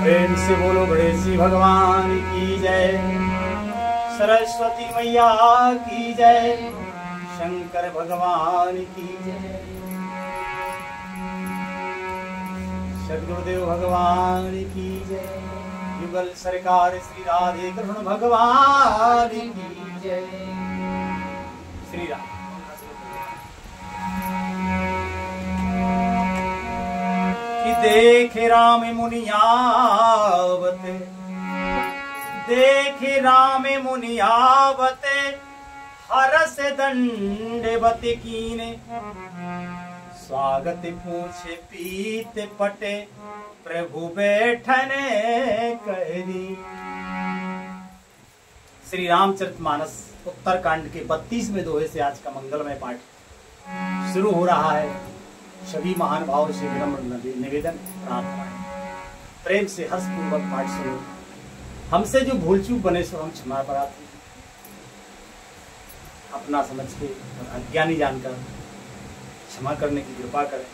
प्रेम से बोलो गणेश भगवान की जय, सरस्वती मैया की जय, शंकर भगवान की जय, सद्गुरुदेव भगवान की जय, युगल सरकार श्री राधे कृष्ण भगवान की जय। श्री राम। कि देखे राम मुनियावते, देखे राम मुनियावते, हरस दंडवत कीने, स्वागत पूछे पीत पटे, प्रभु बैठने करी। श्री रामचरितमानस उत्तरकांड के 32वें दोहे से आज का मंगलमय पाठ शुरू हो रहा है। सभी महान भाव से विनम्र निवेदन प्रार्थना है, प्रेम से हर्षपूर्वक पाठ सुनो। हमसे जो भूल चूक बने सो हम क्षमा प्रार्थी, अपना समझ के और अज्ञानी जानकर क्षमा करने की कृपा करें।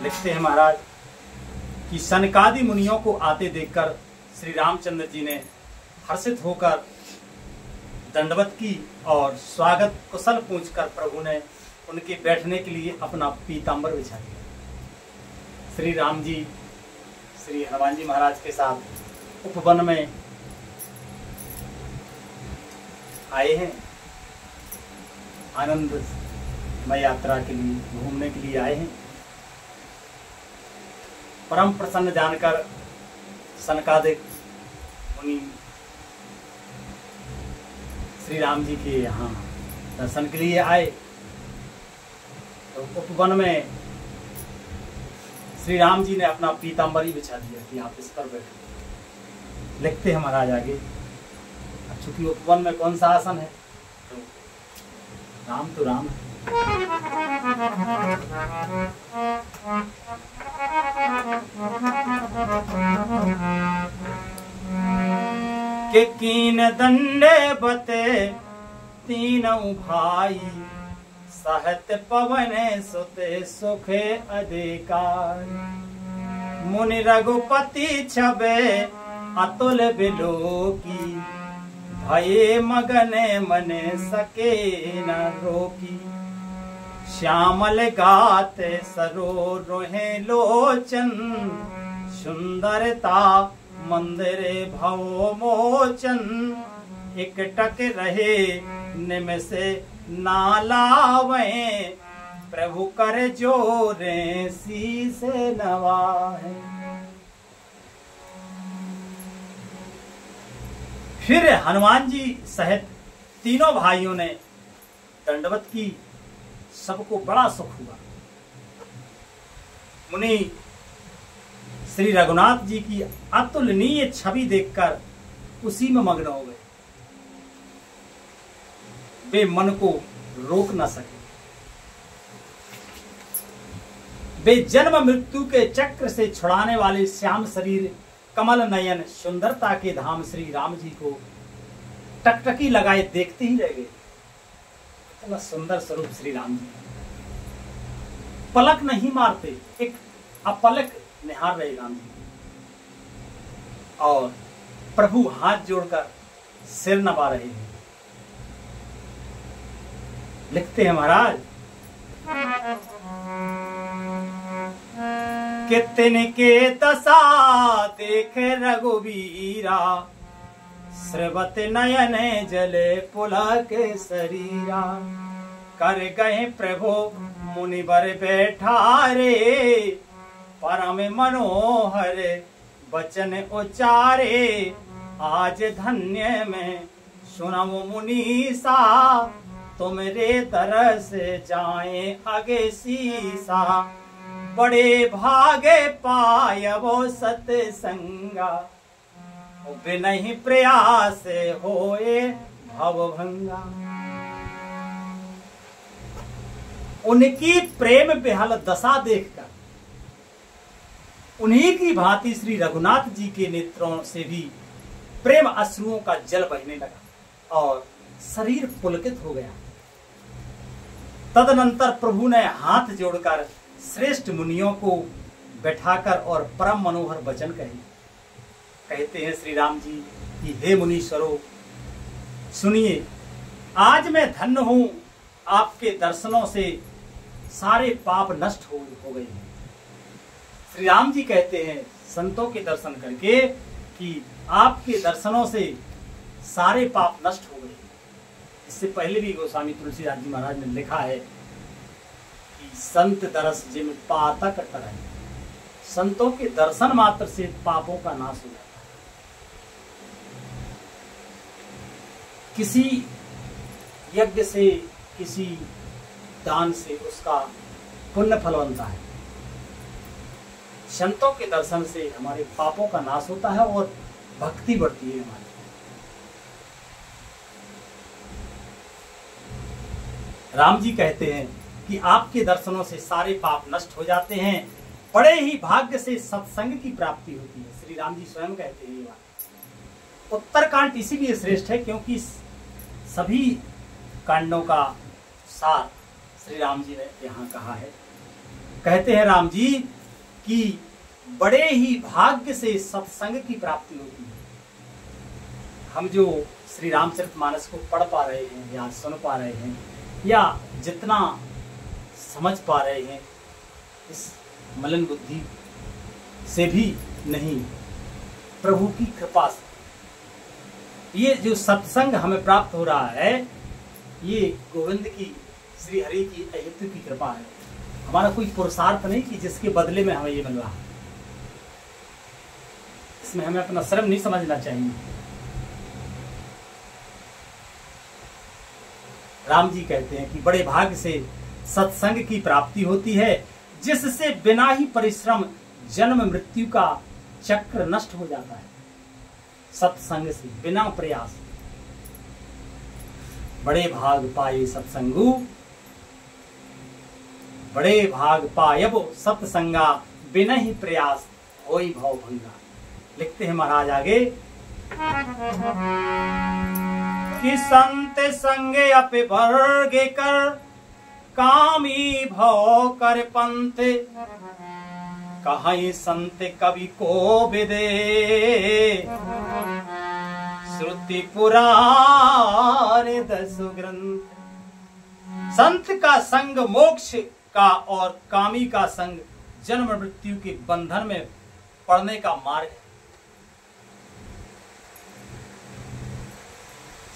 लिखते हैं महाराज कि सनकादि मुनियों को आते देखकर श्री रामचंद्र जी ने हर्षित होकर दंडवत की और स्वागत कुशल पूछकर प्रभु ने उनके बैठने के लिए अपना पीतांबर बिछा दिया। श्री राम जी श्री हनुमान जी महाराज के साथ उपवन में आए हैं, आनंदमय यात्रा के लिए घूमने के लिए आए हैं। परम प्रसन्न जानकर सनकादिक मुनि श्री राम जी के यहाँ दर्शन के लिए आए। तो उपवन में श्री राम जी ने अपना पीतांबर ही बिछा दिया कि आप इस पर बैठे। लिखते हैं महाराज आगे, चूंकि उपवन में कौन सा आसन है, तो राम तो राम है। के कीन दंडे बते तीनों भाई, सहत पवने सुते सुखे अधिकार। मुनि रघुपति छबे अतुल बिलोकी, भये मगने मने सके न रोकी। श्यामल गाते सरो रोहे लोचन, सुंदरता मंदिरे भवो मोचन। एक टक रहे निमिष नालावे, प्रभु कर जोरे शीस नवाहे। फिर हनुमान जी सहित तीनों भाइयों ने दंडवत की। सबको बड़ा सुख हुआ। मुनि श्री रघुनाथ जी की अतुलनीय छवि देखकर उसी में मग्न हो गए। वे मन को रोक न सके। वे जन्म मृत्यु के चक्र से छुड़ाने वाले श्याम शरीर, कमल नयन, सुंदरता के धाम श्री राम जी को टकटकी लगाए देखते ही रह गए। इतना सुंदर स्वरूप श्री राम जी, पलक नहीं मारते, एक अपलक निहार रहे राम जी। और प्रभु हाथ जोड़कर सिर नवा रहे हैं। लिखते हैं महाराज, कितने के दशा देखे रघुवीरा, श्रवत नयन जले पुलक शरीरा। कर गए प्रभु मुनिवर बैठारे, परम मनोहर वचन उचारे। आज धन्य में सुनमु मुनीसा, तुमरे तरस जाए आगे सीसा। बड़े भागे पाय वो सतसंगा, बिनहि प्रयास होए भवभंगा। उनकी प्रेम बेहल दशा देखकर उन्हीं की भांति श्री रघुनाथ जी के नेत्रों से भी प्रेम अश्रुओं का जल बहने लगा और शरीर पुलकित हो गया। तदनंतर प्रभु ने हाथ जोड़कर श्रेष्ठ मुनियों को बैठाकर और परम मनोहर वचन कहे। कहते हैं श्री राम जी कि हे मुनीश्वरों, सुनिए, आज मैं धन्य हूं, आपके दर्शनों से सारे पाप नष्ट हो गए हैं। श्री राम जी कहते हैं संतों के दर्शन करके कि आपके दर्शनों से सारे पाप नष्ट हो गए। इससे पहले भी गोस्वामी तुलसीदास जी महाराज ने लिखा है कि संत दरस जिम पातक तरह, संतों के दर्शन मात्र से पापों का नाश हो जाता है। किसी यज्ञ से, किसी दान से उसका पुण्य फल बनता है। संतों के दर्शन से हमारे पापों का नाश होता है और भक्ति बढ़ती है हमारी। राम जी कहते हैं कि आपके दर्शनों से सारे पाप नष्ट हो जाते हैं, बड़े ही भाग्य से सत्संग की प्राप्ति होती है। श्री राम जी स्वयं कहते हैं ये बात। उत्तरकांड इसीलिए श्रेष्ठ है क्योंकि सभी कांडों का सार श्री राम जी ने यहाँ कहा है। कहते हैं राम जी कि बड़े ही भाग्य से सत्संग की प्राप्ति होती है। हम जो श्री रामचरितमानस को पढ़ पा रहे हैं या सुन पा रहे हैं या जितना समझ पा रहे हैं, इस मलिन बुद्धि से भी नहीं, प्रभु की कृपा से ये जो सत्संग हमें प्राप्त हो रहा है, ये गोविंद की, श्री हरि की अहेतु की कृपा है। हमारा कोई पुरुषार्थ नहीं कि जिसके बदले में हमें ये मिल रहा है। इसमें हमें अपना श्रम नहीं समझना चाहिए। राम जी कहते हैं कि बड़े भाग्य से सत्संग की प्राप्ति होती है, जिससे बिना ही परिश्रम जन्म मृत्यु का चक्र नष्ट हो जाता है। सत्संग से बिना प्रयास, बड़े भाग पाए सत्संगु, बड़े भाग पायब सत्संगा, बिना ही प्रयास होई भव भंगा। लिखते हैं महाराज आगे कि संत संगे अपे वर्गे कर, कामी भव कर पंथ, कहीं संत कवि को विदे, श्रुति पुराण दसु ग्रंथ। संत का संग मोक्ष का और कामी का संग जन्म मृत्यु के बंधन में पड़ने का मार्ग है।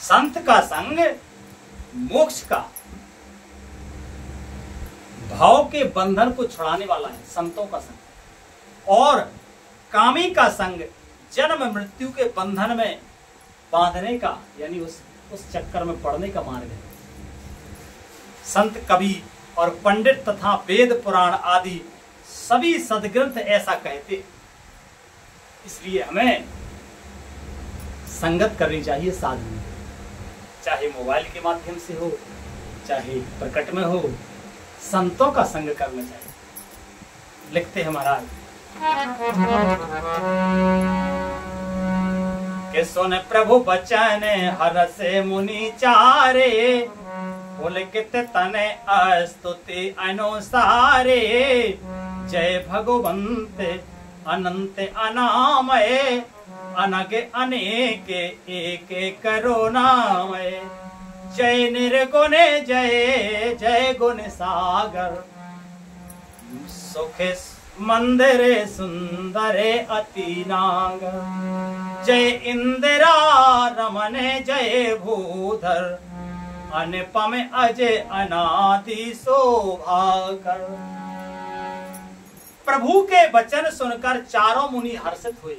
संत का संग मोक्ष का, भाव के बंधन को छुड़ाने वाला है संतों का संग, और कामी का संग जन्म मृत्यु के बंधन में बांधने का, यानी उस चक्कर में पड़ने का मार्ग है। संत कवि और पंडित तथा वेद पुराण आदि सभी सदग्रंथ ऐसा कहते, इसलिए हमें संगत करनी चाहिए साधु, चाहे मोबाइल के माध्यम से हो, चाहे प्रकट में हो, संतों का संग करना चाहिए। लिखते हैं महाराज कि सुन प्रभु बचन हरसे मुनि चारे, पुलकित तने अस्तुति अनुसारे, जय भगवंत अनंत अनामय, अनगे अनेके एक करो नामय, जय निर्गुण जय जय गुण सागर, सुख मंदिर सुंदर अति नागर, जय इंदिरा रमन जय भूधर, अनुपम अजय अनादि शोभाकर। प्रभु के वचन सुनकर चारों मुनि हर्षित हुए।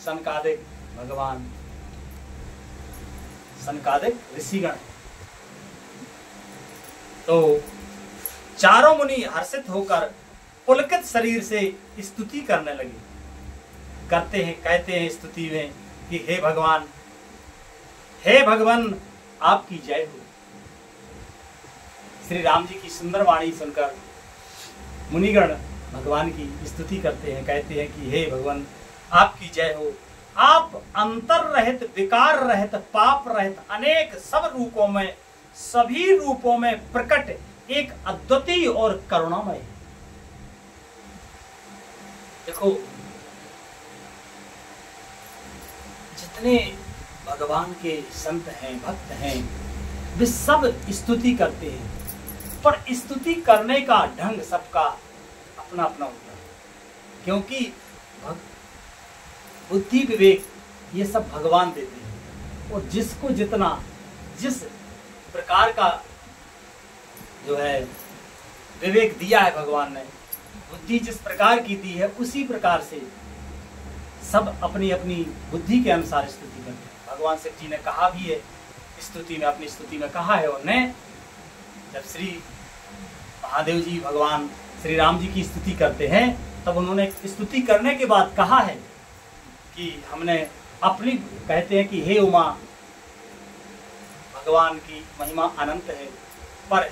सनकादिक भगवान, सनकादिक ऋषिगण, तो चारों मुनि हर्षित होकर पुलकित शरीर से स्तुति करने लगे। करते हैं, कहते हैं स्तुति में कि हे भगवान, हे भगवान आपकी जय हो। श्री राम जी की सुंदर वाणी सुनकर मुनिगण भगवान की स्तुति करते हैं, कहते हैं कि हे भगवान आपकी जय हो। आप अंतर रहित, विकार रहित, पाप रहित, अनेक सब रूपों में, सभी रूपों में प्रकट एक अद्वितीय और करुणामय। देखो, जितने भगवान के संत हैं, भक्त हैं, वे सब स्तुति करते हैं, पर स्तुति करने का ढंग सबका अपना अपना होता है, क्योंकि बुद्धि विवेक ये सब भगवान देते हैं, और जिसको जितना जिस प्रकार का जो है विवेक दिया है भगवान ने, बुद्धि जिस प्रकार की दी है, उसी प्रकार से सब अपनी अपनी बुद्धि के अनुसार स्तुति करते हैं। भगवान शिव जी ने कहा भी है स्तुति में, अपनी स्तुति में कहा है उन्होंने, जब श्री महादेव जी भगवान श्री राम जी की स्तुति करते हैं, तब उन्होंने स्तुति करने के बाद कहा है कि हमने अपनी, कहते हैं कि हे उमा, भगवान की महिमा अनंत है, पर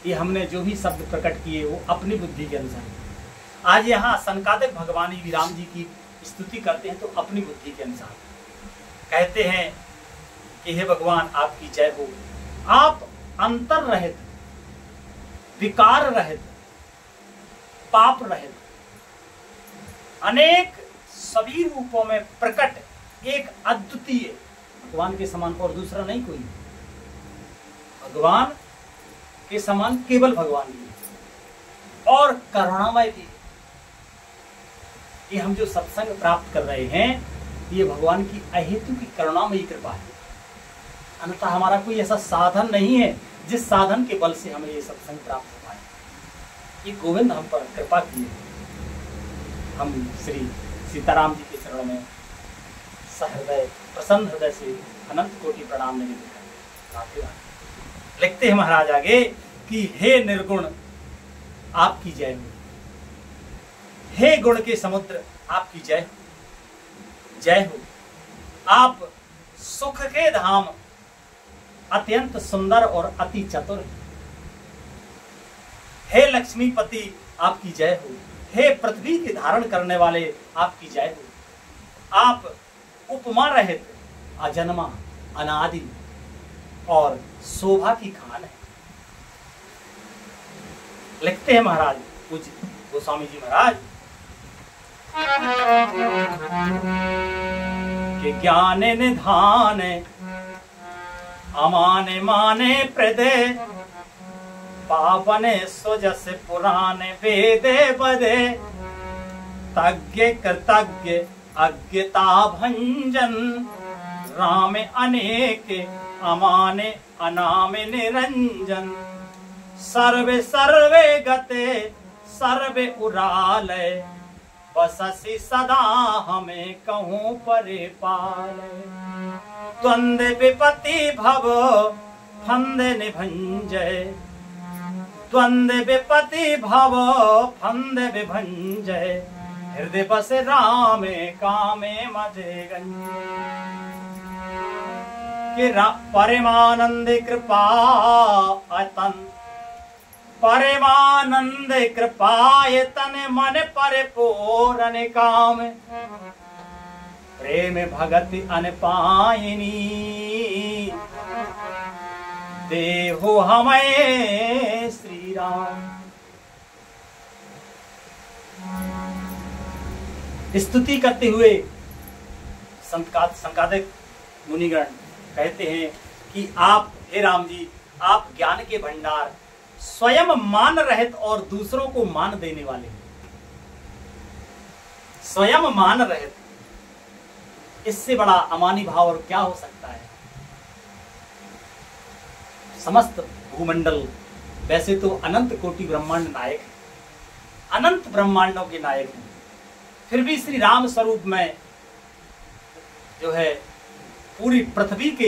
ये हमने जो भी शब्द प्रकट किए वो अपनी बुद्धि के अनुसार। आज यहाँ सनकादिक भगवान ही राम जी की स्तुति करते हैं तो अपनी बुद्धि के अनुसार कहते हैं कि हे भगवान आपकी जय हो, आप अंतर रहित, विकार रहित, पाप रहित, अनेक सभी रूपों में प्रकट एक अद्वितीय, भगवान के समान और दूसरा नहीं कोई, भगवान के समान केवल भगवान ही, और करुणामय भी। ये हम जो सत्संग प्राप्त कर रहे हैं, ये भगवान की अहेतु की करुणामयी कृपा है, अन्यथा हमारा कोई ऐसा साधन नहीं है जिस साधन के बल से हमें ये सत्संग प्राप्त हो पाए। ये गोविंद हम पर कृपा किए। हम श्री सीताराम जी के चरणों में सहृदय प्रसन्न हृदय से अनंत कोटि प्रणाम निवेदित करते। लिखते हैं महाराज आगे कि हे निर्गुण आपकी जय हो, हे गुण के समुद्र आपकी जय हो, जय हो। आप सुख के धाम अत्यंत सुंदर और अति चतुर, हे लक्ष्मीपति आपकी जय हो, हे पृथ्वी के धारण करने वाले आपकी जय हो। आप उपमा रहित, अजन्मा, अनादि और शोभा की खान है। लिखते हैं महाराज पूज्य गोस्वामी जी महाराज कि ज्ञान निधान अमाने माने प्रदे, पावने सुजस पुराने वेदे बदे, तज्ञ कृतज्ञ अज्ञता भंजन, राम अनेक अमाने अनामे निरंजन, सर्वे सर्वे गते सर्वे उराले, बससी सदा हमें कहूँ परे पाले, द्वंद्व विपत्ति भव फंद निभंजय, द्वंद्व विपत्ति भव फंद विभंजय, हृदय बस रामे कामे मजे कि परमानंद कृपा अतन, परमानंद कृपायतन मन परिपूर्ण काम, प्रेम भगति अनपायनी, देहो हमें श्री राम। स्तुति करते हुए संकादिक मुनिगण कहते हैं कि आप हे राम जी, आप ज्ञान के भंडार, स्वयं मान रहित और दूसरों को मान देने वाले, स्वयं मान रहित, इससे बड़ा अमानी भाव और क्या हो सकता है। समस्त भूमंडल वैसे तो अनंत कोटि ब्रह्मांड नायक है, अनंत ब्रह्मांडों के नायक हैं, फिर भी श्री राम स्वरूप में जो है पूरी पृथ्वी के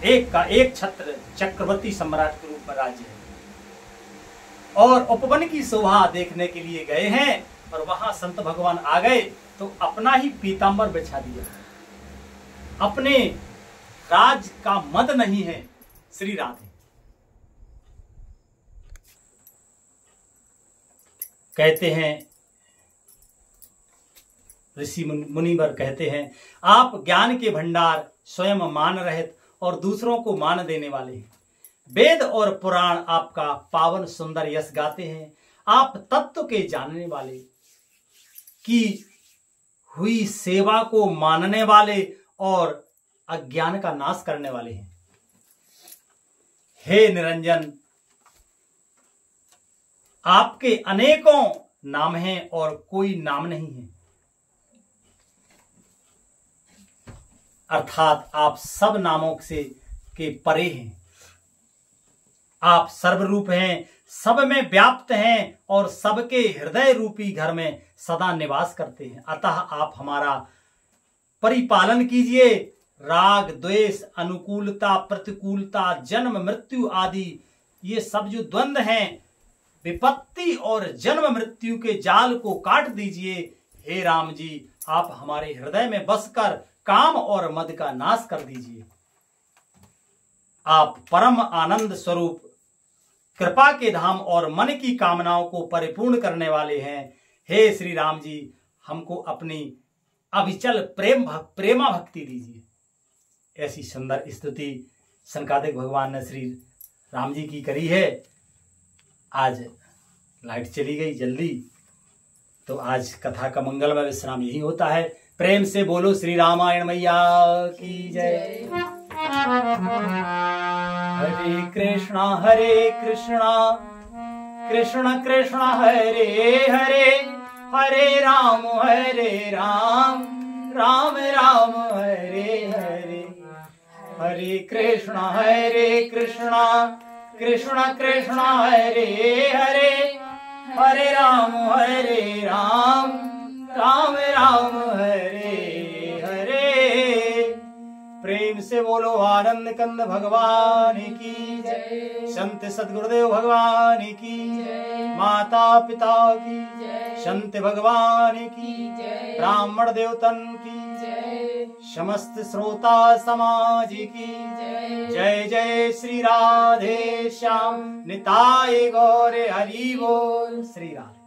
एक का एक छत्र चक्रवर्ती सम्राट के रूप में राज्य है। और उपवन की शोभा देखने के लिए गए हैं और वहां संत भगवान आ गए तो अपना ही पीतांबर बिछा दिया। अपने राज का मद नहीं है श्री राधे। कहते हैं ऋषि मुनिवर कहते हैं, आप ज्ञान के भंडार, स्वयं मान रहित और दूसरों को मान देने वाले, वेद और पुराण आपका पावन सुंदर यश गाते हैं, आप तत्व के जानने वाले, की हुई सेवा को मानने वाले और अज्ञान का नाश करने वाले हैं। हे निरंजन, आपके अनेकों नाम हैं और कोई नाम नहीं है, अर्थात आप सब नामों से के परे हैं। आप सर्वरूप हैं, सब में व्याप्त हैं और सबके हृदय रूपी घर में सदा निवास करते हैं। अतः आप हमारा परिपालन कीजिए। राग, द्वेष, अनुकूलता, प्रतिकूलता, जन्म, मृत्यु आदि ये सब जो द्वंद्व हैं, विपत्ति और जन्म मृत्यु के जाल को काट दीजिए। हे राम जी, आप हमारे हृदय में बसकर काम और मद का नाश कर दीजिए। आप परम आनंद स्वरूप, कृपा के धाम और मन की कामनाओं को परिपूर्ण करने वाले हैं। हे श्री राम जी, हमको अपनी अविचल प्रेमा भक्ति दीजिए। ऐसी सुंदर स्तुति सनकादिक भगवान ने श्री राम जी की करी है। आज लाइट चली गई जल्दी, तो आज कथा का मंगलमय विश्राम यही होता है। प्रेम से बोलो श्री रामायण मैया की जय। हरे कृष्णा कृष्ण कृष्ण हरे हरे, हरे राम राम राम हरे हरे। हरे कृष्णा कृष्ण कृष्ण हरे हरे, हरे राम राम राम हरे हरे। प्रेम से बोलो आनंद कंद भगवान की जय, संत सद्गुरुदेव भगवान की जय, माता पिता की जय, संत भगवान की जय, ब्राह्मण देवतन की जय, समस्त श्रोता समाज की जय। जय जय श्री राधे श्याम, निताय गौर हरि बोल। श्री राधे।